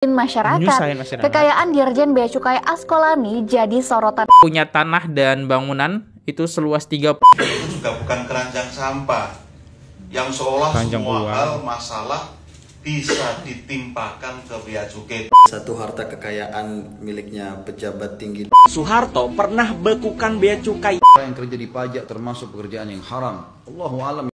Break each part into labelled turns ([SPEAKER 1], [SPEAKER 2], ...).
[SPEAKER 1] Masyarakat. Kekayaan Dirjen Bea Cukai Askolani jadi sorotan.
[SPEAKER 2] Punya tanah dan bangunan itu seluas 30.
[SPEAKER 3] Itu juga bukan keranjang sampah yang seolah semua hal masalah bisa ditimpakan ke bea cukai.
[SPEAKER 4] Satu harta kekayaan miliknya pejabat tinggi.
[SPEAKER 5] Soeharto pernah bekukan bea cukai.
[SPEAKER 4] Yang kerja di pajak termasuk pekerjaan yang haram. Allahu a'lam.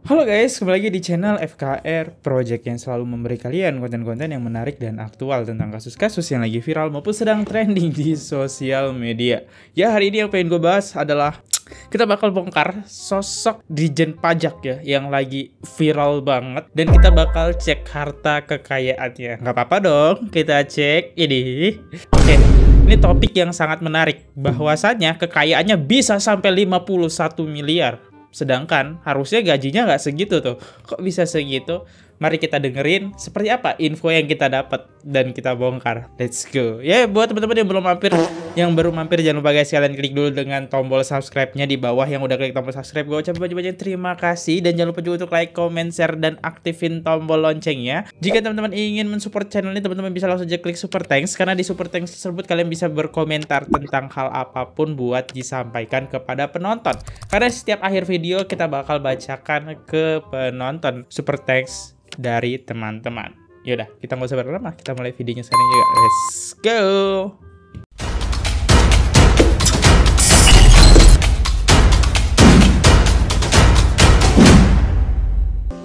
[SPEAKER 2] Halo guys, kembali lagi di channel FKR Project yang selalu memberi kalian konten-konten yang menarik dan aktual tentang kasus-kasus yang lagi viral maupun sedang trending di sosial media. Ya, hari ini yang pengen gue bahas adalah kita bakal bongkar sosok Dijen Pajak ya yang lagi viral banget, dan kita bakal cek harta kekayaannya. Nggak apa-apa dong, kita cek ini. Oke, ini topik yang sangat menarik, bahwasannya kekayaannya bisa sampai 51 miliar. Sedangkan harusnya gajinya nggak segitu tuh. Kok bisa segitu? Mari kita dengerin seperti apa info yang kita dapat dan kita bongkar. Let's go. Ya, buat teman-teman yang baru mampir, jangan lupa guys, kalian klik dulu dengan tombol subscribe-nya di bawah. Yang udah klik tombol subscribe, gue ucapin banyak-banyak terima kasih. Dan jangan lupa juga untuk like, comment, share, dan aktifin tombol loncengnya. Jika teman-teman ingin mensupport channel ini, teman-teman bisa langsung aja klik super thanks. Karena di super thanks tersebut kalian bisa berkomentar tentang hal apapun buat disampaikan kepada penonton. Karena setiap akhir video kita bakal bacakan ke penonton super thanks dari teman-teman. Yaudah, kita nggak usah berlama, kita mulai videonya sekarang juga. Let's go.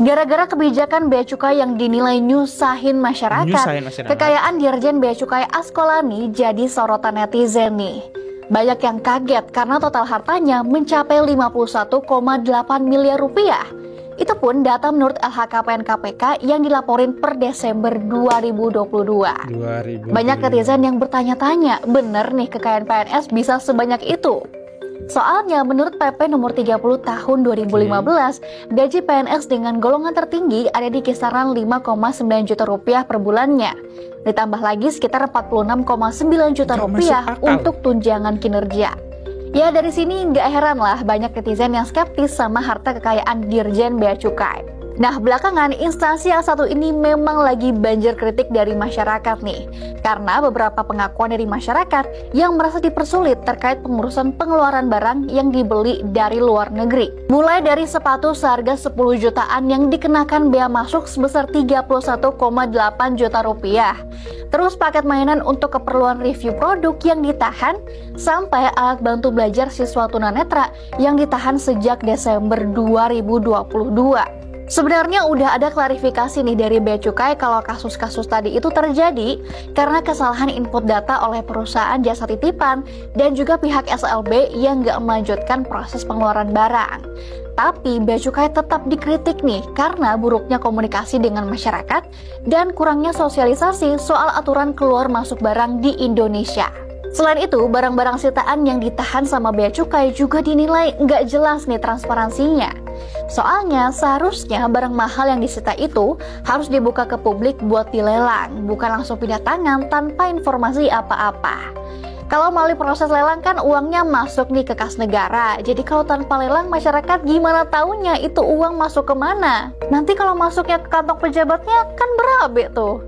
[SPEAKER 1] Gara-gara kebijakan bea cukai yang dinilai nyusahin masyarakat, kekayaan Dirjen Bea Cukai Askolani jadi sorotan netizen nih. Banyak yang kaget karena total hartanya mencapai 51,8 miliar rupiah. Itu pun data menurut LHKPN KPK yang dilaporin per Desember 2022. Banyak netizen yang bertanya-tanya, bener nih kekayaan PNS bisa sebanyak itu? Soalnya menurut PP nomor 30 tahun 2015, gaji PNS dengan golongan tertinggi ada di kisaran 5,9 juta rupiah per bulannya. Ditambah lagi sekitar 46,9 juta rupiah untuk tunjangan kinerja. Ya, dari sini nggak heran lah banyak netizen yang skeptis sama harta kekayaan Dirjen Bea Cukai. Nah, belakangan instansi yang satu ini memang lagi banjir kritik dari masyarakat nih. Karena beberapa pengakuan dari masyarakat yang merasa dipersulit terkait pengurusan pengeluaran barang yang dibeli dari luar negeri. Mulai dari sepatu seharga 10 jutaan yang dikenakan bea masuk sebesar 31,8 juta rupiah. Terus paket mainan untuk keperluan review produk yang ditahan, sampai alat bantu belajar siswa tunanetra yang ditahan sejak Desember 2022. Sebenarnya udah ada klarifikasi nih dari Bea Cukai kalau kasus-kasus tadi itu terjadi karena kesalahan input data oleh perusahaan jasa titipan dan juga pihak SLB yang nggak melanjutkan proses pengeluaran barang. Tapi Bea Cukai tetap dikritik nih karena buruknya komunikasi dengan masyarakat dan kurangnya sosialisasi soal aturan keluar masuk barang di Indonesia. Selain itu, barang-barang sitaan yang ditahan sama Bea Cukai juga dinilai nggak jelas nih transparansinya. Soalnya seharusnya barang mahal yang disita itu harus dibuka ke publik buat dilelang, bukan langsung pindah tangan tanpa informasi apa-apa. Kalau melalui proses lelang kan uangnya masuk nih ke kas negara. Jadi kalau tanpa lelang, masyarakat gimana taunya itu uang masuk kemana? Nanti kalau masuknya ke kantong pejabatnya kan berabe tuh.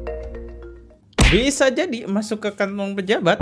[SPEAKER 2] Bisa jadi masuk ke kantong pejabat.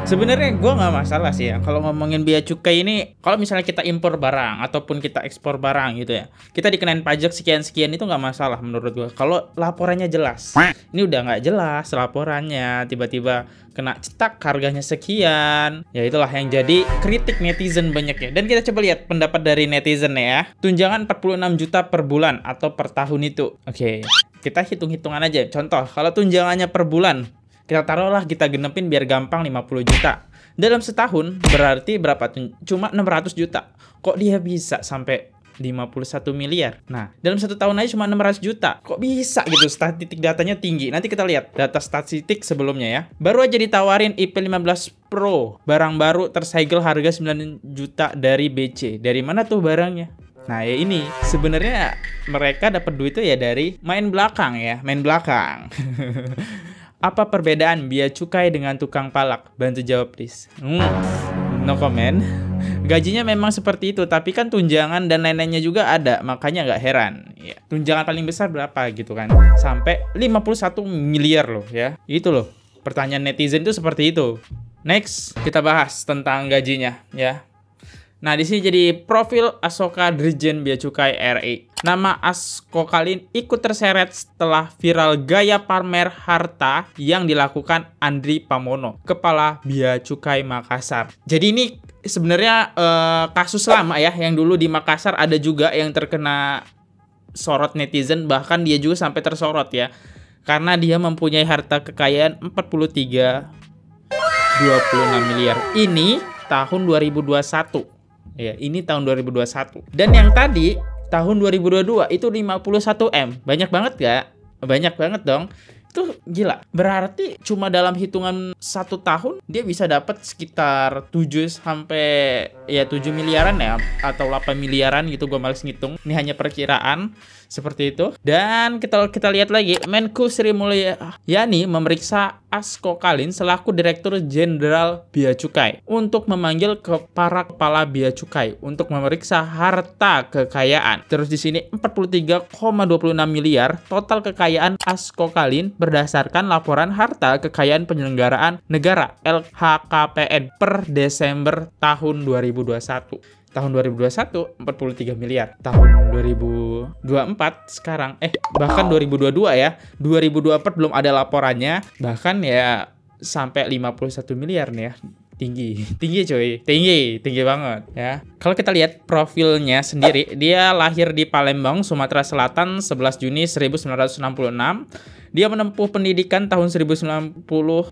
[SPEAKER 2] Sebenarnya gue nggak masalah sih ya kalau ngomongin bea cukai ini. Kalau misalnya kita impor barang ataupun kita ekspor barang gitu ya, kita dikenain pajak sekian-sekian, itu nggak masalah menurut gue. Kalau laporannya jelas. Ini udah nggak jelas laporannya, tiba-tiba kena cetak harganya sekian. Ya itulah yang jadi kritik netizen banyak ya. Dan kita coba lihat pendapat dari netizen ya. Tunjangan 46 juta per bulan atau per tahun itu. Oke, kita hitung-hitungan aja. Contoh, kalau tunjangannya per bulan, kita taruhlah kita genepin biar gampang 50 juta. Dalam setahun berarti berapa? Cuma 600 juta. Kok dia bisa sampai 51 miliar? Nah, dalam satu tahun aja cuma 600 juta. Kok bisa gitu? Statistik datanya tinggi. Nanti kita lihat data statistik sebelumnya ya. Baru aja ditawarin IP15 Pro. Barang baru tersegel harga 9 juta dari BC. Dari mana tuh barangnya? Nah ya ini, sebenarnya mereka dapat duit itu ya dari main belakang ya. Main belakang. Apa perbedaan bea cukai dengan tukang palak? Bantu jawab please. No comment. Gajinya memang seperti itu, tapi kan tunjangan dan lain-lainnya juga ada, makanya nggak heran. Ya, tunjangan paling besar berapa gitu kan? Sampai 51 miliar loh ya. Itu loh. Pertanyaan netizen itu seperti itu. Next, kita bahas tentang gajinya ya. Nah, di sini jadi profil Asoka Dirjen Bea Cukai RI. Nama Askokalin ikut terseret setelah viral gaya pamer harta yang dilakukan Andri Pamono, Kepala Bea Cukai Makassar. Jadi ini sebenarnya kasus lama ya, yang dulu di Makassar ada juga yang terkena sorot netizen, bahkan dia juga sampai tersorot ya. Karena dia mempunyai harta kekayaan 26 miliar. Ini tahun 2021. Ya, ini tahun 2021. Dan yang tadi tahun 2022 itu 51 M. Banyak banget gak? Banyak banget dong. Itu gila. Berarti cuma dalam hitungan 1 tahun dia bisa dapat sekitar 7 sampai 7 miliaran ya, atau 8 miliaran gitu, gue males ngitung. Ini hanya perkiraan seperti itu. Dan kita lihat lagi, Menku Sri Mulyani memeriksa Askokalin selaku Direktur Jenderal Bea Cukai untuk memanggil ke para kepala bea cukai untuk memeriksa harta kekayaan. Terus di sini 43,26 miliar total kekayaan Askokalin berdasarkan laporan harta kekayaan penyelenggaraan negara LHKPN per Desember tahun 2021. Tahun 2021 43 miliar. Tahun 2024 sekarang bahkan 2022 ya. 2024 belum ada laporannya, bahkan ya sampai 51 miliar nih ya. Tinggi coy, tinggi banget ya. Kalau kita lihat profilnya sendiri, dia lahir di Palembang, Sumatera Selatan 11 Juni 1966. Dia menempuh pendidikan tahun 1990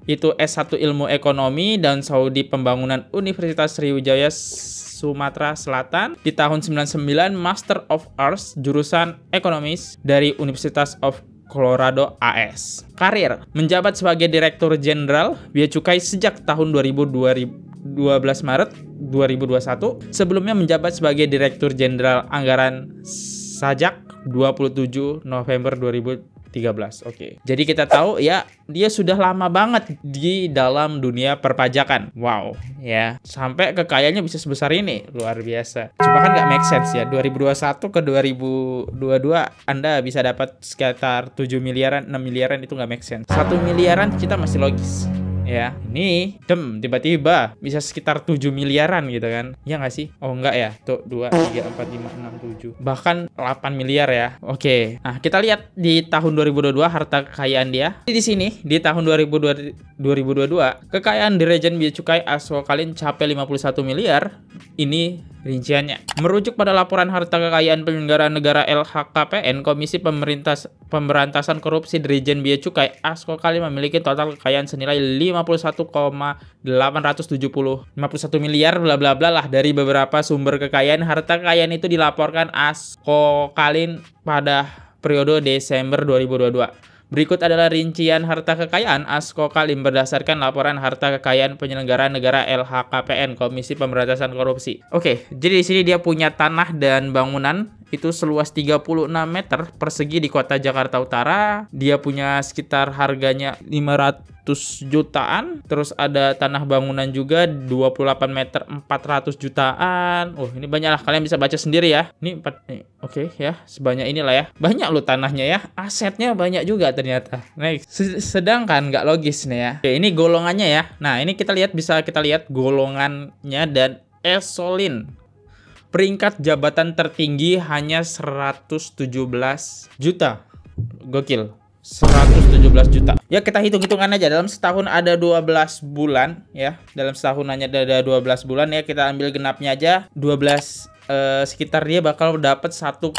[SPEAKER 2] itu S1 Ilmu Ekonomi dan Saudi Pembangunan Universitas Sriwijaya Sumatera Selatan. Di tahun 99 Master of Arts jurusan Ekonomis dari Universitas of Colorado AS. Karir menjabat sebagai Direktur Jenderal Bea Cukai sejak tahun 12 Maret 2021. Sebelumnya menjabat sebagai Direktur Jenderal Anggaran Sajak 27 November 2013. Oke. Jadi kita tahu ya, dia sudah lama banget di dalam dunia perpajakan. Wow, ya. Sampai kekayaannya bisa sebesar ini, luar biasa. Cuma kan nggak make sense ya. 2021 ke 2022 Anda bisa dapat sekitar 7 miliaran, 6 miliaran, itu nggak make sense. 1 miliaran kita masih logis. Ya, ini tiba-tiba bisa sekitar 7 miliaran gitu kan. Ya nggak sih? Oh enggak ya. Tuh 2, 3, 4, 5, 6, 7. Bahkan 8 miliar ya. Oke. Nah, kita lihat di tahun 2022 harta kekayaan dia. Di sini di tahun 2022 kekayaan Dirjen Bea Cukai Askokalin capai 51 miliar. Ini rinciannya. Merujuk pada laporan harta kekayaan penyelenggaraan negara LHKPN, Komisi Pemberantasan Korupsi Dirjen Bea Cukai Askokalin memiliki total kekayaan senilai 51,870 51 miliar bla bla bla lah. Dari beberapa sumber kekayaan, harta kekayaan itu dilaporkan Askokalin pada periode Desember 2022. Berikut adalah rincian harta kekayaan Askokalin berdasarkan laporan harta kekayaan penyelenggaraan negara LHKPN, Komisi Pemberantasan Korupsi. Oke, jadi di sini dia punya tanah dan bangunan itu seluas 36 meter persegi di kota Jakarta Utara. Dia punya sekitar harganya 500 jutaan. Terus ada tanah bangunan juga 28 meter 400 jutaan. Oh, ini banyak lah, kalian bisa baca sendiri ya. Ini oke ya, sebanyak inilah ya. Banyak loh tanahnya ya. Asetnya banyak juga ternyata. Next. Sedangkan nggak logis nih ya. Oke, ini golongannya ya. Nah, ini bisa kita lihat golongannya dan esolin. Peringkat jabatan tertinggi hanya 117 juta. Gokil. 117 juta. Ya, kita hitung-hitungan aja. Dalam setahun ada 12 bulan ya. Dalam setahun hanya ada 12 bulan ya. Kita ambil genapnya aja. 12 sekitar dia bakal dapat 1,3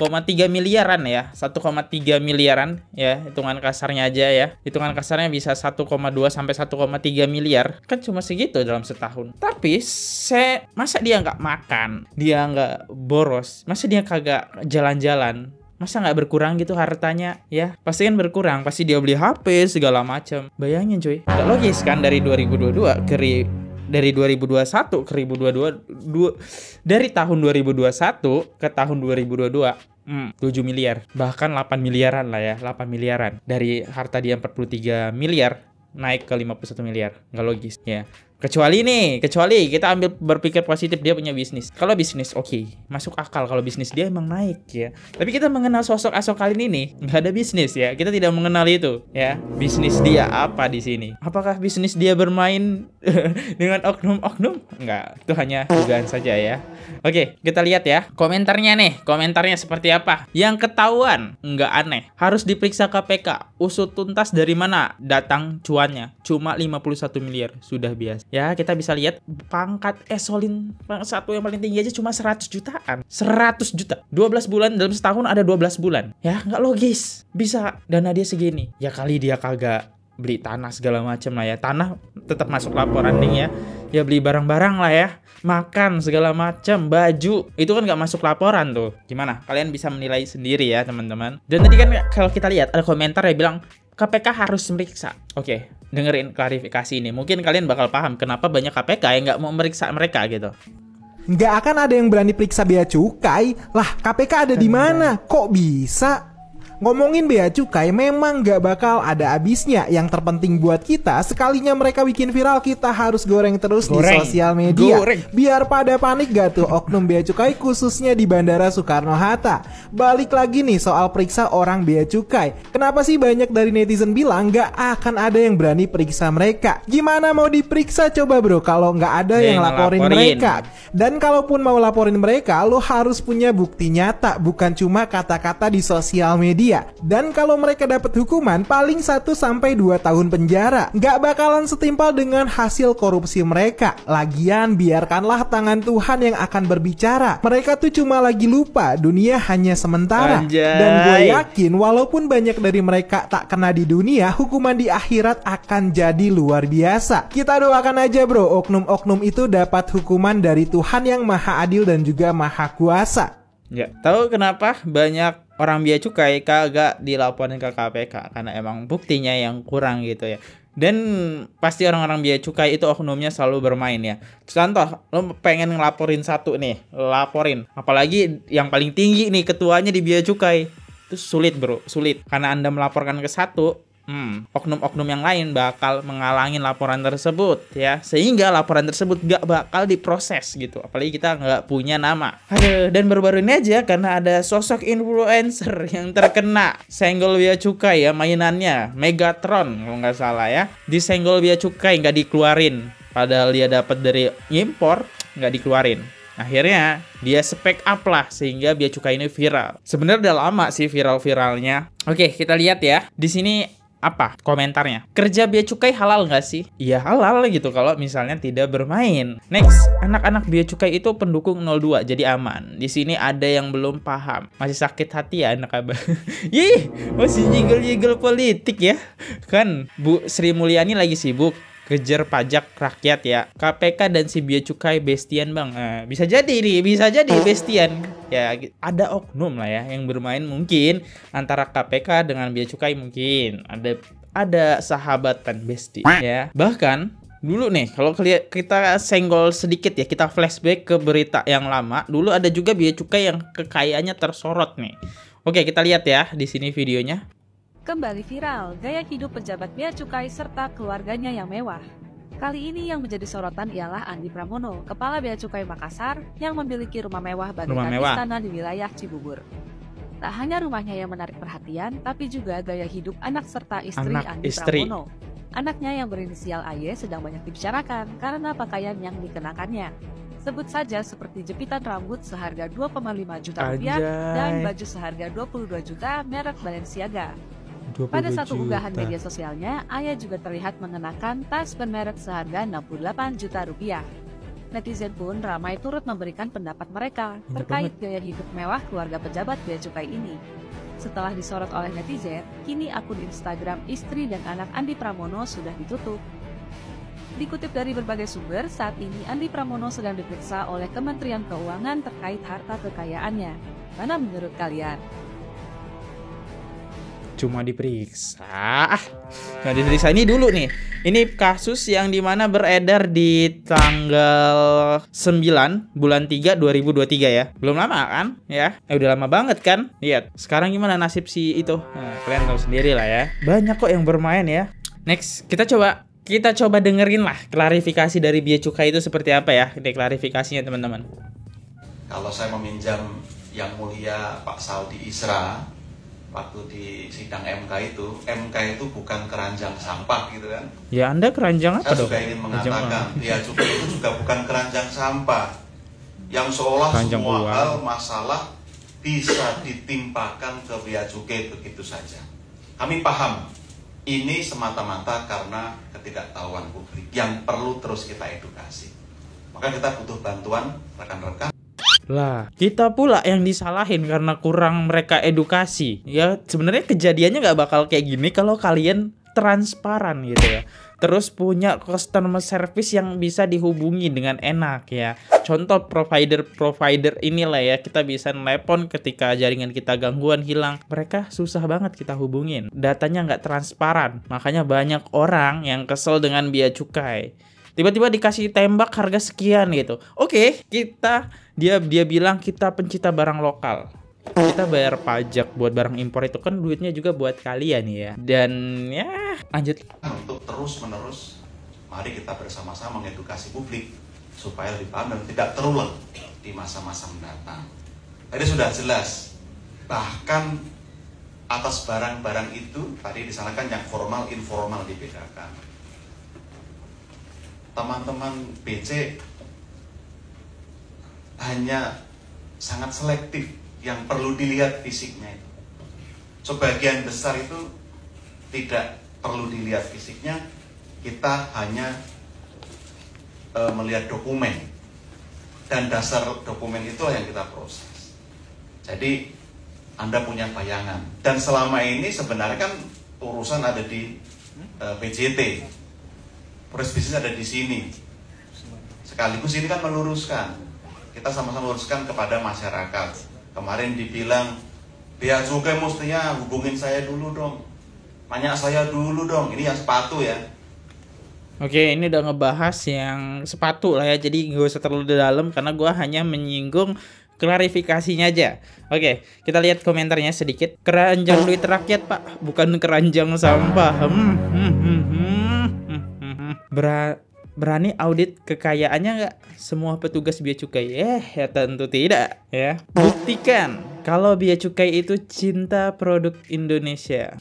[SPEAKER 2] miliaran ya. 1,3 miliaran ya, hitungan kasarnya aja ya. Hitungan kasarnya bisa 1,2 sampai 1,3 miliar. Kan cuma segitu dalam setahun. Tapi masa dia nggak makan, dia nggak boros, masa dia kagak jalan-jalan, masa nggak berkurang gitu hartanya ya? Pasti kan berkurang, pasti dia beli HP segala macam. Bayangin cuy, nggak logis kan? Dari 2021 ke 2022, dari tahun 2021 ke tahun 2022 7 miliar, bahkan 8 miliaran lah ya, 8 miliaran. Dari harta dia 43 miliar naik ke 51 miliar. Nggak logis ya. Kecuali kita ambil berpikir positif, dia punya bisnis. Kalau bisnis oke, masuk akal kalau bisnis dia emang naik ya. Tapi kita mengenal sosok Asok kali ini nggak ada bisnis ya. Kita tidak mengenal itu ya. Bisnis dia apa di sini? Apakah bisnis dia bermain dengan oknum-oknum? Enggak, itu hanya dugaan saja ya. Oke, kita lihat ya komentarnya nih. Komentarnya seperti apa? Yang ketahuan nggak aneh, harus diperiksa KPK. Usut tuntas dari mana datang cuannya. Cuma 51 miliar, sudah biasa. Ya, kita bisa lihat pangkat eselon satu yang paling tinggi aja cuma 100 jutaan. 100 juta. 12 bulan, dalam setahun ada 12 bulan. Ya, nggak logis. Bisa dana dia segini. Ya kali dia kagak beli tanah segala macam lah ya. Tanah tetap masuk laporan nih ya. Ya beli barang-barang lah ya. Makan segala macam, baju. Itu kan nggak masuk laporan tuh. Gimana? Kalian bisa menilai sendiri ya, teman-teman. Dan tadi kan kalau kita lihat ada komentar yang bilang KPK harus meriksa. Oke, dengerin klarifikasi ini. Mungkin kalian bakal paham kenapa banyak KPK yang nggak mau meriksa mereka gitu.
[SPEAKER 6] Nggak akan ada yang berani periksa bea cukai. Lah, KPK ada di mana? Kok bisa? Ngomongin bea cukai memang gak bakal ada habisnya. Yang terpenting buat kita, sekalinya mereka bikin viral, kita harus goreng terus di sosial media. Biar pada panik gak tuh oknum bea cukai, khususnya di Bandara Soekarno-Hatta. Balik lagi nih soal periksa orang bea cukai. Kenapa sih banyak dari netizen bilang gak akan ada yang berani periksa mereka? Gimana mau diperiksa coba bro kalau gak ada yang laporin mereka? Dan kalaupun mau laporin mereka, lo harus punya bukti nyata, bukan cuma kata-kata di sosial media. Dan kalau mereka dapat hukuman paling 1-2 tahun penjara. Gak bakalan setimpal dengan hasil korupsi mereka. Lagian biarkanlah tangan Tuhan yang akan berbicara. Mereka tuh cuma lagi lupa dunia hanya sementara. Dan gue yakin walaupun banyak dari mereka tak kena di dunia, hukuman di akhirat akan jadi luar biasa. Kita doakan aja bro, oknum-oknum itu dapat hukuman dari Tuhan yang maha adil dan juga maha kuasa.
[SPEAKER 2] Ya, tahu kenapa banyak orang bea cukai kagak dilaporin ke KPK? Karena emang buktinya yang kurang gitu ya. Dan pasti orang-orang bea cukai itu oknumnya selalu bermain ya. Contoh, lo pengen ngelaporin satu nih, laporin. Apalagi yang paling tinggi nih ketuanya di bea cukai. Itu sulit bro, sulit. Karena Anda melaporkan ke satu, oknum-oknum yang lain bakal mengalangin laporan tersebut ya, sehingga laporan tersebut gak bakal diproses gitu, apalagi kita nggak punya nama. Aduh, dan baru-baru ini aja karena ada sosok influencer yang terkena senggol bea cukai ya, mainannya Megatron kalau nggak salah ya, disenggol bea cukai nggak dikeluarin, padahal dia dapat dari impor nggak dikeluarin. Akhirnya dia spek up lah sehingga bea cukai ini viral. Sebenarnya udah lama sih viral-viralnya. Oke, kita lihat ya. Di sini apa komentarnya? Kerja bea cukai halal nggak sih? Iya halal gitu kalau misalnya tidak bermain. Next, anak-anak bea cukai itu pendukung 02 jadi aman. Di sini ada yang belum paham, masih sakit hati ya anak abah. Ih, masih jigel-jigel politik ya. Kan Bu Sri Mulyani lagi sibuk kejar pajak rakyat ya. KPK dan si bea cukai bestian bang. Bisa jadi nih, bisa jadi bestian. Ya ada oknum lah ya yang bermain mungkin antara KPK dengan bea cukai, mungkin ada sahabatan besti ya. Bahkan dulu nih kalau kita senggol sedikit ya, kita flashback ke berita yang lama. Dulu ada juga bea cukai yang kekayaannya tersorot nih. Oke, kita lihat ya di sini videonya.
[SPEAKER 7] Kembali viral, gaya hidup pejabat bea cukai serta keluarganya yang mewah. Kali ini yang menjadi sorotan ialah Andi Pramono, Kepala Bea Cukai Makassar, yang memiliki rumah mewah bagaikan istana di wilayah Cibubur. Tak hanya rumahnya yang menarik perhatian, tapi juga gaya hidup anak serta istri Andi Pramono. Anaknya yang berinisial AY sedang banyak dibicarakan karena pakaian yang dikenakannya. Sebut saja seperti jepitan rambut seharga 2,5 juta rupiah dan baju seharga 22 juta merek Balenciaga. Pada satu unggahan media sosialnya, Ayah juga terlihat mengenakan tas bermerek seharga 68 juta rupiah. Netizen pun ramai turut memberikan pendapat mereka terkait gaya hidup mewah keluarga pejabat bea cukai ini. Setelah disorot oleh netizen, kini akun Instagram istri dan anak Andi Pramono sudah ditutup. Dikutip dari berbagai sumber, saat ini Andi Pramono sedang diperiksa oleh Kementerian Keuangan terkait harta kekayaannya. Mana menurut kalian?
[SPEAKER 2] Cuma diperiksa. Nah, diperiksa ini dulu nih. Ini kasus yang dimana beredar di tanggal 9 bulan 3 2023 ya. Belum lama kan ya? Udah lama banget kan? Lihat. Sekarang gimana nasib si itu? Nah, kalian tahu sendiri lah ya. Banyak kok yang bermain ya. Next, kita coba kita coba dengerin lah klarifikasi dari bea cukai itu seperti apa ya. Ini klarifikasinya teman-teman.
[SPEAKER 3] Kalau saya meminjam yang mulia Pak Saudi Isra waktu di sidang MK itu bukan keranjang sampah gitu kan.
[SPEAKER 2] Ya Anda keranjang apa
[SPEAKER 3] saya
[SPEAKER 2] dong?
[SPEAKER 3] Saya juga ingin mengatakan bea cukai itu juga bukan keranjang sampah yang seolah keranjang semua uang. Hal masalah bisa ditimpakan ke bea cukai begitu saja. Kami paham ini semata-mata karena ketidaktahuan publik yang perlu terus kita edukasi. Maka kita butuh bantuan rekan-rekan.
[SPEAKER 2] Lah, kita pula yang disalahin karena kurang mereka edukasi. Ya, sebenarnya kejadiannya nggak bakal kayak gini kalau kalian transparan gitu ya. Terus punya customer service yang bisa dihubungi dengan enak ya. Contoh provider inilah ya, kita bisa telepon ketika jaringan kita gangguan hilang. Mereka susah banget kita hubungin. Datanya nggak transparan. Makanya banyak orang yang kesel dengan bea cukai. Tiba-tiba dikasih tembak harga sekian gitu. Oke, dia bilang kita pencinta barang lokal. Kita bayar pajak buat barang impor itu kan duitnya juga buat kalian ya. Dan ya, lanjut.
[SPEAKER 3] Untuk terus-menerus mari kita bersama-sama mengedukasi publik supaya lebih paham dan tidak terulang di masa-masa mendatang. Tadi sudah jelas. Bahkan atas barang-barang itu tadi disalahkan yang formal informal dibedakan. Teman-teman BC hanya sangat selektif yang perlu dilihat fisiknya itu. Sebagian besar itu tidak perlu dilihat fisiknya, kita hanya melihat dokumen dan dasar dokumen itu yang kita proses. Jadi Anda punya bayangan dan selama ini sebenarnya kan urusan ada di PJT. Proses bisnis ada di sini. Sekaligus ini kan meluruskan. Kita sama-sama meluruskan kepada masyarakat. Kemarin dibilang bea cukai mestinya hubungin saya dulu dong. Tanya saya dulu dong. Ini yang sepatu ya.
[SPEAKER 2] Oke, ini udah ngebahas yang sepatu lah ya. Jadi gak usah terlalu dalam karena gua hanya menyinggung klarifikasinya aja. Oke, kita lihat komentarnya sedikit. Keranjang duit rakyat, Pak, bukan keranjang sampah. Berani audit kekayaannya nggak semua petugas bea cukai? Ya tentu tidak ya. Buktikan kalau bea cukai itu cinta produk Indonesia.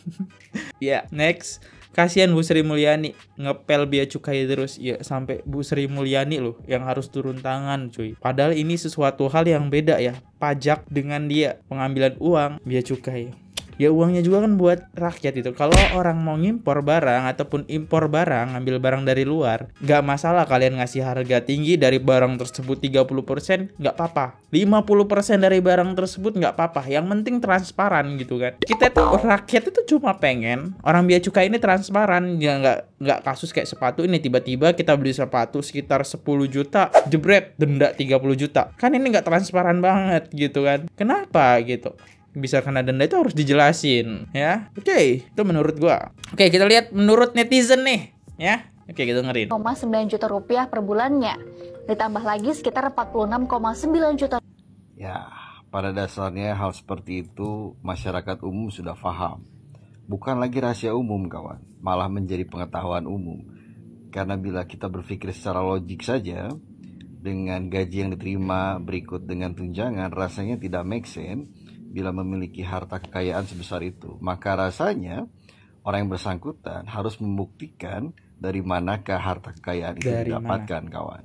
[SPEAKER 2] Ya, next. Kasihan Bu Sri Mulyani ngepel bea cukai terus. Ya sampai Bu Sri Mulyani loh yang harus turun tangan cuy. Padahal ini sesuatu hal yang beda ya. Pajak dengan dia pengambilan uang bea cukai. Ya uangnya juga kan buat rakyat itu. Kalau orang mau ngimpor barang ataupun impor barang, ngambil barang dari luar, nggak masalah kalian ngasih harga tinggi dari barang tersebut 30%, nggak apa-apa. 50% dari barang tersebut nggak apa-apa. Yang penting transparan gitu kan. Kita tuh rakyat itu cuma pengen orang bea cukai ini transparan. Ya nggak kasus kayak sepatu ini tiba-tiba kita beli sepatu sekitar 10 juta, jebret denda 30 juta. Kan ini nggak transparan banget gitu kan. Kenapa gitu? Bisa kena denda itu harus dijelasin ya. Oke, itu menurut gua. Oke, kita lihat menurut netizen nih ya. Oke, kita dengerin.
[SPEAKER 1] 9 juta rupiah per bulannya. Ditambah lagi sekitar 46,9 juta.
[SPEAKER 4] Ya, pada dasarnya hal seperti itu masyarakat umum sudah paham. Bukan lagi rahasia umum kawan, malah menjadi pengetahuan umum. Karena bila kita berpikir secara logik saja, dengan gaji yang diterima berikut dengan tunjangan rasanya tidak make sense. Bila memiliki harta kekayaan sebesar itu, maka rasanya orang yang bersangkutan harus membuktikan dari manakah harta kekayaan itu didapatkan, kawan.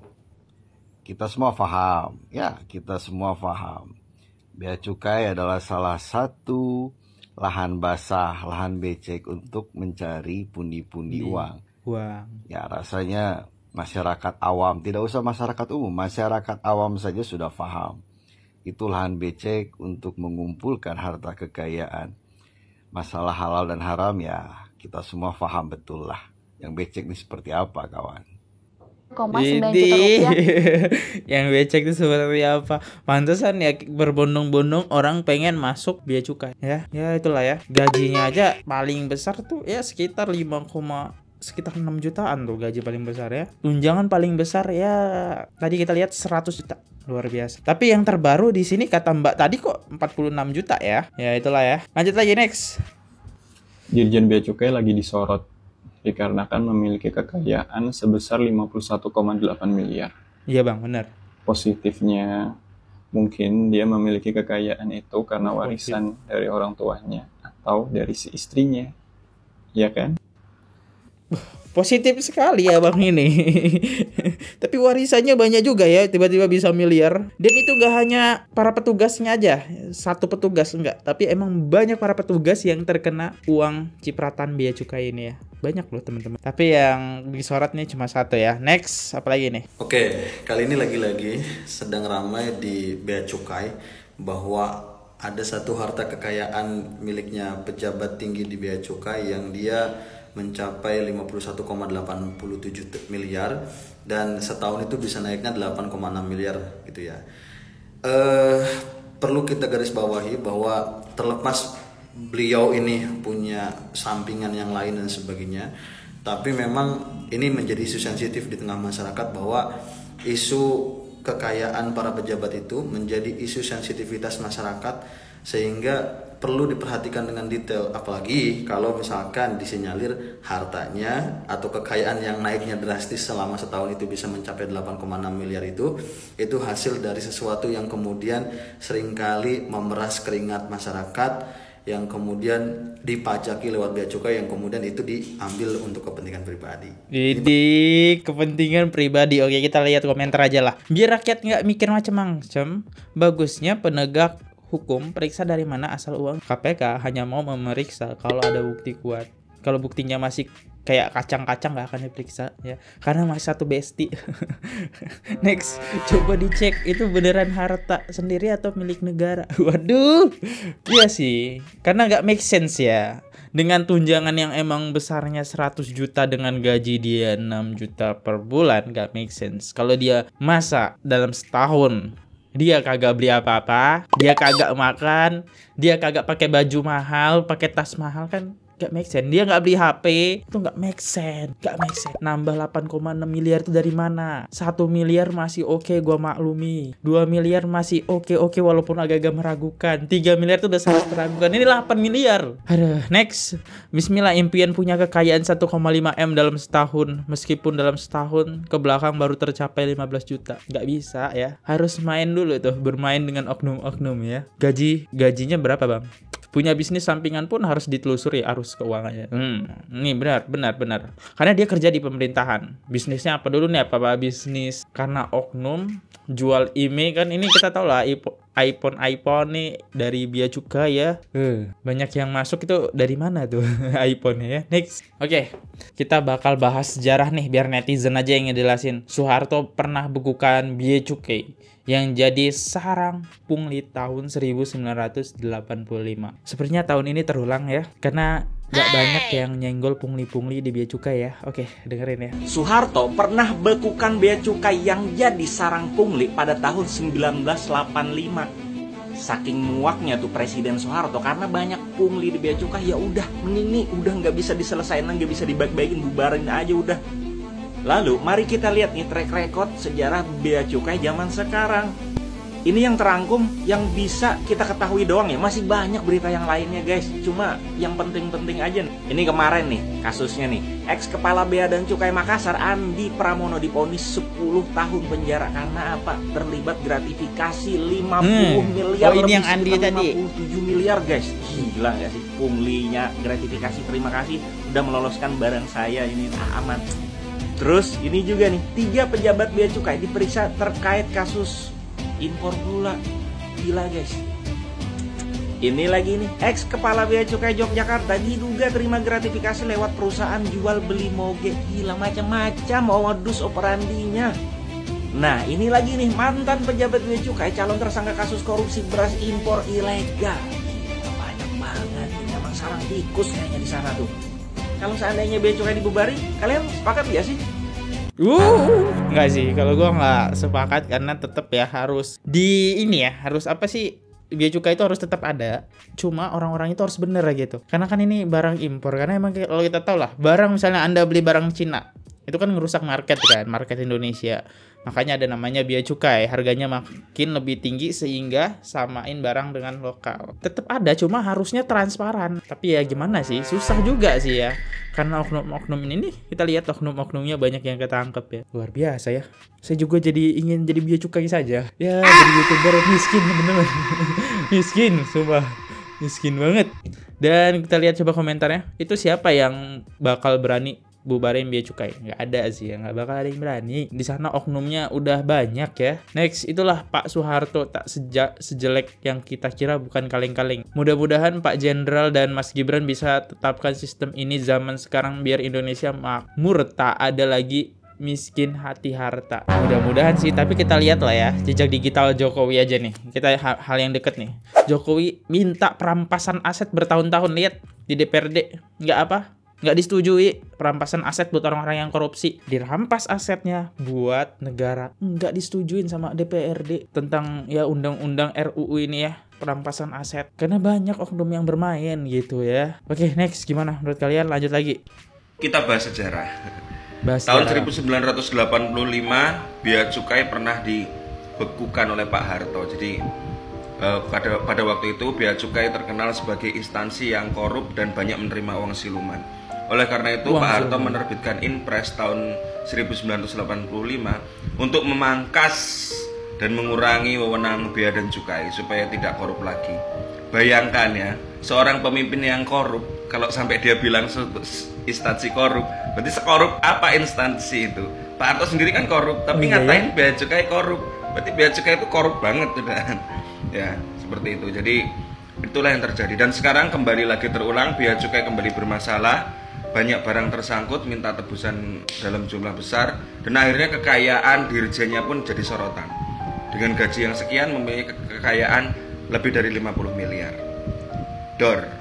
[SPEAKER 4] Kita semua paham, ya kita semua paham. Bea cukai adalah salah satu lahan basah, lahan becek untuk mencari pundi-pundi uang. Ya rasanya masyarakat awam, tidak usah masyarakat umum, masyarakat awam saja sudah paham. Itu lahan becek untuk mengumpulkan harta kekayaan. Masalah halal dan haram ya kita semua paham betul lah. Yang becek ini seperti apa kawan?
[SPEAKER 1] 9 juta rupiah.
[SPEAKER 2] Yang becek itu seperti apa? Pantesan ya berbondong-bondong orang pengen masuk bea cukai ya. Ya itulah ya. Gajinya aja paling besar tuh ya sekitar 6 jutaan tuh gaji paling besar ya. Tunjangan paling besar ya tadi kita lihat 100 juta. Luar biasa. Tapi yang terbaru di sini kata Mbak tadi kok 46 juta ya. Ya itulah ya. Lanjut lagi next.
[SPEAKER 8] Dirjen Bea Cukai lagi disorot dikarenakan memiliki kekayaan sebesar 51,8 miliar.
[SPEAKER 2] Iya bang, benar.
[SPEAKER 8] Positifnya mungkin dia memiliki kekayaan itu karena warisan dari orang tuanya atau dari si istrinya, ya kan?
[SPEAKER 2] Positif sekali ya bang ini. Tapi warisannya banyak juga ya, tiba-tiba bisa miliar. Dan itu gak hanya para petugasnya aja, satu petugas enggak, tapi emang banyak para petugas yang terkena uang cipratan bea cukai ini ya. Banyak loh teman-teman. Tapi yang disorot nih cuma satu ya. Next, apa lagi nih?
[SPEAKER 9] Oke, kali ini lagi-lagi sedang ramai di bea cukai bahwa ada satu harta kekayaan miliknya pejabat tinggi di bea cukai yang dia mencapai 51,87 miliar dan setahun itu bisa naiknya 8,6 miliar gitu ya. Perlu kita garis bawahi bahwa terlepas beliau ini punya sampingan yang lain dan sebagainya, tapi memang ini menjadi isu sensitif di tengah masyarakat bahwa isu kekayaan para pejabat itu menjadi isu sensitivitas masyarakat sehingga perlu diperhatikan dengan detail, apalagi kalau misalkan disinyalir hartanya atau kekayaan yang naiknya drastis selama setahun itu bisa mencapai 8,6 miliar itu hasil dari sesuatu yang kemudian seringkali memeras keringat masyarakat yang kemudian dipajaki lewat bea cukai yang kemudian itu diambil untuk kepentingan pribadi.
[SPEAKER 2] Jadi kepentingan pribadi. Oke, kita lihat komentar aja lah. Biar rakyat nggak mikir macam-macam. Bagusnya penegak hukum periksa dari mana asal uang. KPK hanya mau memeriksa kalau ada bukti kuat. Kalau buktinya masih kayak kacang-kacang nggak akan diperiksa ya, karena masih satu besti. Next, coba dicek itu beneran harta sendiri atau milik negara. Waduh, iya sih, karena nggak make sense ya. Dengan tunjangan yang emang besarnya 100 juta dengan gaji dia 6 juta per bulan, nggak make sense. Kalau dia masa dalam setahun dia kagak beli apa-apa, dia kagak makan, dia kagak pakai baju mahal, pakai tas mahal, kan gak make sense. Dia gak beli HP, itu gak make sense. Gak make sense. Nambah 8,6 miliar itu dari mana? 1 miliar masih oke, gua maklumi. 2 miliar masih oke walaupun agak-agak meragukan. 3 miliar itu udah sangat meragukan. Ini 8 miliar. Aduh, next. Bismillah, impian punya kekayaan 1,5 M dalam setahun. Meskipun dalam setahun ke belakang baru tercapai 15 juta. Gak bisa ya. Harus main dulu tuh, bermain dengan oknum-oknum ya. Gajinya berapa bang? Punya bisnis sampingan pun harus ditelusuri arus keuangannya. Ini benar. Karena dia kerja di pemerintahan. Bisnisnya apa dulu nih? Apa bisnis karena oknum jual IMEI kan, ini kita tahu lah iPhone nih dari bea cukai ya. Banyak yang masuk itu dari mana tuh iPhone ya. Next. Oke, kita bakal bahas sejarah nih biar netizen aja yang ngejelasin. Soeharto pernah bekukan bea cukai yang jadi sarang pungli tahun 1985. Sepertinya tahun ini terulang ya, karena gak banyak yang nyenggol pungli-pungli di bea cukai ya. Oke, dengerin ya.
[SPEAKER 5] Soeharto pernah bekukan bea cukai yang jadi sarang pungli pada tahun 1985. Saking muaknya tuh Presiden Soeharto karena banyak pungli di bea cukai, ya udah mending nih udah nggak bisa diselesaikan, nggak bisa dibaik-baikin, bubarin aja udah. Lalu mari kita lihat nih track record sejarah bea cukai zaman sekarang. Ini yang terangkum, yang bisa kita ketahui doang ya. Masih banyak berita yang lainnya guys. Cuma yang penting-penting aja nih. Ini kemarin nih kasusnya nih. Ex Kepala Bea dan Cukai Makassar Andi Pramono divonis 10 tahun penjara karena apa? Terlibat gratifikasi 50 miliar.
[SPEAKER 2] Oh, ini yang Andi tadi.
[SPEAKER 5] 57 miliar guys. Gila gak sih? Punglinya gratifikasi, terima kasih udah meloloskan barang saya ini aman. Terus ini juga nih, 3 pejabat bea cukai diperiksa terkait kasus impor gula. Gila guys. Ini lagi nih, ex Kepala Bea Cukai Yogyakarta diduga terima gratifikasi lewat perusahaan jual beli moge. Gila, macam-macam modus operandinya. Nah ini lagi nih, mantan pejabat bea cukai calon tersangka kasus korupsi beras impor ilegal. Gila, banyak banget. Ini emang sarang tikus kayaknya di sana tuh. Kalau seandainya bea cukai dibubarin, kalian sepakat gak sih?
[SPEAKER 2] Enggak sih, kalau gua nggak sepakat karena tetap ya harus harus apa sih, bea cukai itu harus tetap ada. Cuma orang-orang itu harus bener gitu. Karena kan ini barang impor, karena emang kalau kita tahu lah, barang misalnya Anda beli barang Cina, itu kan ngerusak market kan, market Indonesia. Makanya ada namanya bea cukai, harganya makin lebih tinggi sehingga samain barang dengan lokal. Tetap ada, cuma harusnya transparan. Tapi ya gimana sih, susah juga sih ya. Karena oknum-oknum ini nih, kita lihat oknum-oknumnya banyak yang ketangkep ya. Luar biasa ya. Saya juga ingin jadi bea cukai saja. Ya, jadi YouTuber miskin teman-teman. Miskin, sumpah. Miskin banget. Dan kita lihat coba komentarnya. Itu siapa yang bakal berani bubarin bea cukai? Nggak ada sih ya, nggak bakal ada yang berani. Di sana oknumnya udah banyak ya. Next, itulah Pak Soeharto, tak sejelek yang kita kira, bukan kaleng-kaleng. Mudah-mudahan Pak Jenderal dan Mas Gibran bisa tetapkan sistem ini zaman sekarang biar Indonesia makmur, tak ada lagi miskin hati harta. Mudah-mudahan sih, tapi kita lihat lah ya jejak digital Jokowi aja nih. Kita hal yang deket nih. Jokowi minta perampasan aset bertahun-tahun, lihat di DPRD nggak disetujui perampasan aset buat orang-orang yang korupsi. Dirampas asetnya buat negara, nggak disetujuin sama DPRD tentang ya undang-undang RUU ini ya, perampasan aset. Karena banyak oknum yang bermain gitu ya. Oke, next, gimana menurut kalian? Lanjut lagi.
[SPEAKER 10] Kita bahas sejarah. Tahun 1985 bea cukai pernah dibekukan oleh Pak Harto. Jadi pada waktu itu bea cukai terkenal sebagai instansi yang korup dan banyak menerima uang siluman. Oleh karena itu Pak Harto menerbitkan Inpres tahun 1985 untuk memangkas dan mengurangi wewenang bea dan cukai supaya tidak korup lagi. Bayangkan ya, seorang pemimpin yang korup, kalau sampai dia bilang instansi korup, berarti sekorup apa instansi itu? Pak Harto sendiri kan korup, tapi ngatain bea cukai korup, berarti bea cukai itu korup banget udah. Ya, seperti itu. Jadi itulah yang terjadi. Dan sekarang kembali lagi terulang, bea cukai kembali bermasalah. Banyak barang tersangkut, minta tebusan dalam jumlah besar, dan akhirnya kekayaan dirjennya pun jadi sorotan. Dengan gaji yang sekian memiliki kekayaan lebih dari 50 miliar dolar.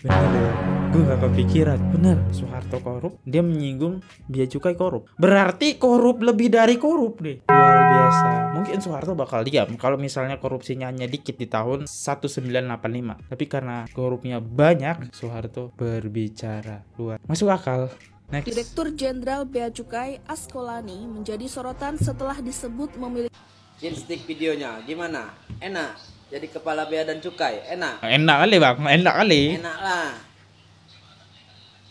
[SPEAKER 2] Bener, gue gak kepikiran. Bener, Soeharto korup, dia menyinggung bea cukai korup. Berarti korup lebih dari korup deh. Luar biasa. Mungkin Soeharto bakal diam kalau misalnya korupsinya hanya dikit di tahun 1985. Tapi karena korupnya banyak, Soeharto berbicara luar. Masuk akal. Next.
[SPEAKER 11] Direktur Jenderal Bea Cukai Askolani menjadi sorotan setelah disebut memiliki
[SPEAKER 12] stick videonya. Gimana? Enak? Jadi kepala bea dan cukai, enak?
[SPEAKER 2] Enak kali bang, enak kali.
[SPEAKER 12] Enak lah.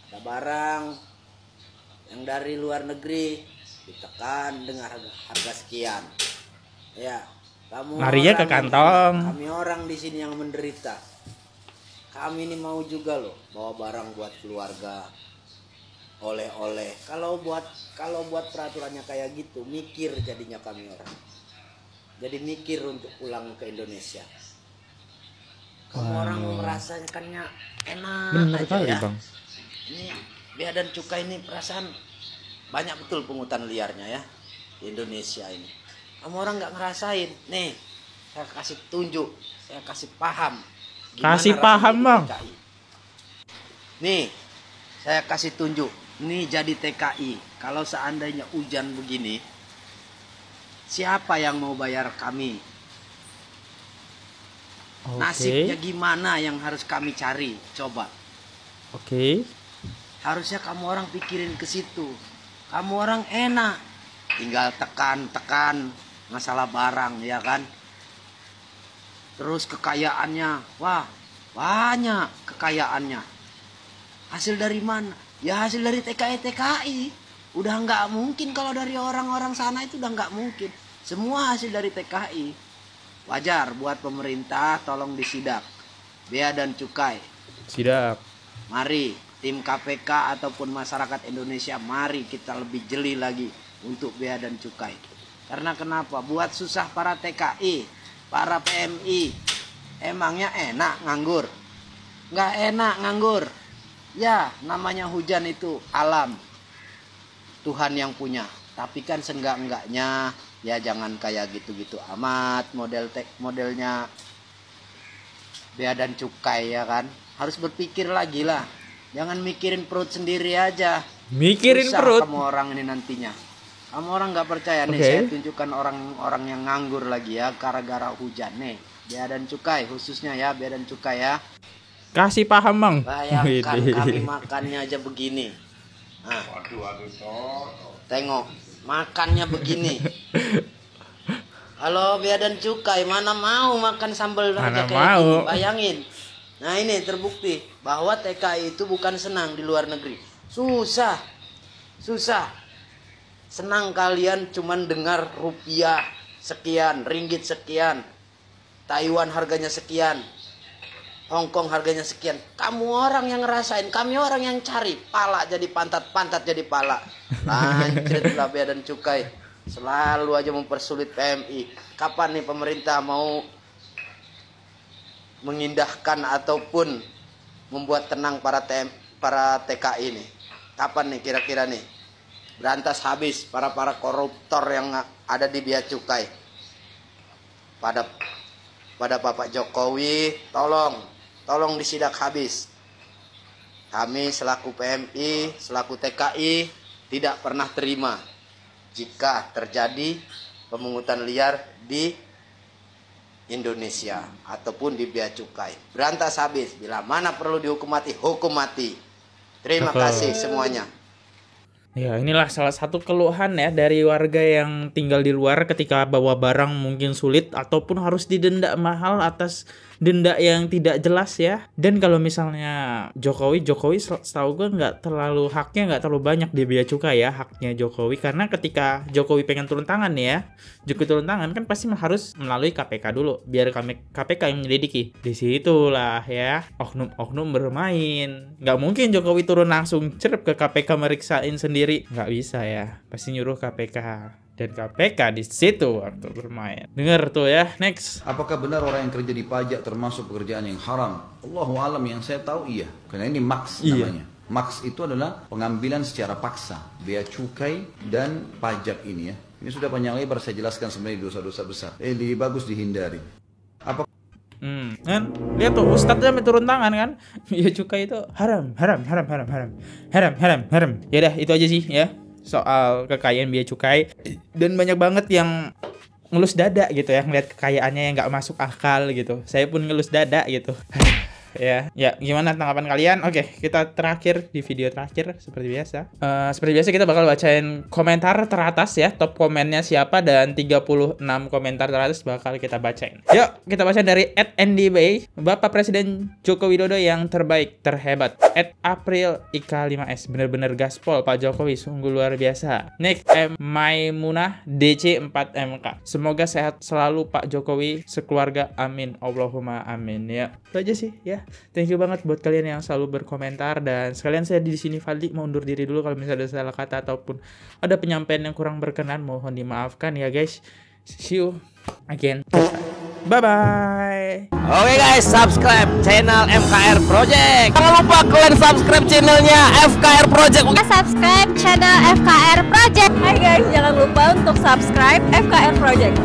[SPEAKER 12] Ada barang yang dari luar negeri ditekan dengan harga sekian. Ya, kamu
[SPEAKER 2] larinya ke kantong.
[SPEAKER 12] Kami orang di sini yang menderita. Kami ini mau juga loh bawa barang buat keluarga, oleh-oleh. Kalau buat peraturannya kayak gitu, mikir jadinya kami orang. Jadi mikir untuk pulang ke Indonesia. Kamu orang merasakannya enak.
[SPEAKER 2] Bener
[SPEAKER 12] aja
[SPEAKER 2] kali
[SPEAKER 12] ya.
[SPEAKER 2] Bang.
[SPEAKER 12] Ini bea dan cukai ini perasaan banyak betul pungutan liarnya ya di Indonesia ini. Kamu orang nggak ngerasain. Nih, saya kasih tunjuk, saya kasih paham.
[SPEAKER 2] Kasih paham bang.
[SPEAKER 12] TKI. Nih, saya kasih tunjuk. Nih jadi TKI. Kalau seandainya hujan begini, siapa yang mau bayar kami? Nasibnya gimana yang harus kami cari? Coba. Harusnya kamu orang pikirin ke situ. Kamu orang enak, tinggal tekan masalah barang, ya kan? Terus kekayaannya, wah banyak kekayaannya. Hasil dari mana? Ya hasil dari TKI. Udah nggak mungkin kalau dari orang-orang sana itu udah nggak mungkin. Semua hasil dari TKI. Wajar buat pemerintah, tolong disidak. Bea dan cukai.
[SPEAKER 2] Sidak.
[SPEAKER 12] Mari tim KPK ataupun masyarakat Indonesia, mari kita lebih jeli lagi untuk bea dan cukai. Karena kenapa? Buat susah para TKI, para PMI. Emangnya enak nganggur? Nggak enak nganggur. Ya, namanya hujan itu alam. Tuhan yang punya. Tapi kan seenggak-enggaknya ya jangan kayak gitu-gitu amat modelnya bea dan cukai, ya kan. Harus berpikir lagi lah. Jangan mikirin perut sendiri aja.
[SPEAKER 2] Mikirin
[SPEAKER 12] susah
[SPEAKER 2] perut.
[SPEAKER 12] Kamu orang ini nantinya. Kamu orang nggak percaya nih, saya tunjukkan orang-orang yang nganggur lagi ya gara-gara hujan nih. Bea dan cukai khususnya ya, bea dan cukai ya.
[SPEAKER 2] Kasih paham bang.
[SPEAKER 12] Bayangkan kami makannya aja begini. Nah, tengok makannya begini. Kalau bea dan cukai mana mau makan sambal harga kayak gini, bayangin. Nah ini terbukti bahwa TKI itu bukan senang di luar negeri. Susah. Senang kalian cuman dengar rupiah sekian, ringgit sekian, Taiwan harganya sekian, Hong Kong harganya sekian. Kamu orang yang ngerasain, kami orang yang cari. Pala jadi pantat, pantat jadi pala. Lanjutlah bea dan cukai. Selalu aja mempersulit PMI. Kapan nih pemerintah mau mengindahkan ataupun membuat tenang para TKI ini? Kapan nih kira-kira nih? Berantas habis para koruptor yang ada di bea cukai. Pada Bapak Jokowi, tolong disidak habis. Kami selaku PMI, selaku TKI tidak pernah terima jika terjadi pemungutan liar di Indonesia ataupun di bea cukai. Berantas habis. Bila mana perlu dihukum mati, hukum mati. Terima kasih semuanya.
[SPEAKER 2] Ya, inilah salah satu keluhan ya dari warga yang tinggal di luar ketika bawa barang mungkin sulit ataupun harus didenda mahal atas denda yang tidak jelas ya. Dan kalau misalnya Jokowi setahu gue haknya nggak terlalu banyak di bea cukai ya, haknya Jokowi, karena ketika Jokowi pengen turun tangan nih ya, Jokowi turun tangan kan pasti harus melalui KPK dulu, biar KPK yang menyelidiki. Disitulah ya oknum bermain. Nggak mungkin Jokowi turun langsung cerep ke KPK meriksain sendiri, nggak bisa ya, pasti nyuruh KPK. Dan KPK di situ waktu bermain. Dengar tuh ya, next.
[SPEAKER 13] Apakah benar orang yang kerja di pajak termasuk pekerjaan yang haram? Allahu alam, yang saya tahu iya. Karena ini maks namanya. Maks itu adalah pengambilan secara paksa. Bea cukai dan pajak ini ya. Ini sudah panjang lebar saya jelaskan sebenarnya dosa-dosa besar. Bagus dihindari.
[SPEAKER 2] Kan lihat tuh ustadznya turun tangan kan, bea cukai itu haram. Ya udah itu aja sih ya soal kekayaan bea cukai. Dan banyak banget yang ngelus dada gitu ya ngeliat kekayaannya yang nggak masuk akal gitu. Saya pun ngelus dada gitu. Ya gimana tanggapan kalian? Oke, kita terakhir di video terakhir seperti biasa. Seperti biasa kita bakal bacain komentar teratas ya, top komennya siapa, dan 36 komentar teratas bakal kita bacain. Yuk, kita baca dari @ndbay, Bapak Presiden Joko Widodo yang terbaik, terhebat. @aprilika5s, bener-bener gaspol Pak Jokowi, sungguh luar biasa. Next, Maimunah DC4MK, semoga sehat selalu Pak Jokowi sekeluarga, amin, Allahumma amin. Ya, itu aja sih ya. Thank you banget buat kalian yang selalu berkomentar, dan sekalian saya di sini Fadli mau undur diri dulu kalau misalnya ada salah kata ataupun ada penyampaian yang kurang berkenan, mohon dimaafkan ya guys. See you again. Bye bye.
[SPEAKER 12] Oke guys, subscribe channel FKR Project. Jangan lupa kalian subscribe channelnya FKR Project.
[SPEAKER 14] Subscribe channel FKR Project. Hai guys, jangan lupa untuk subscribe FKR Project.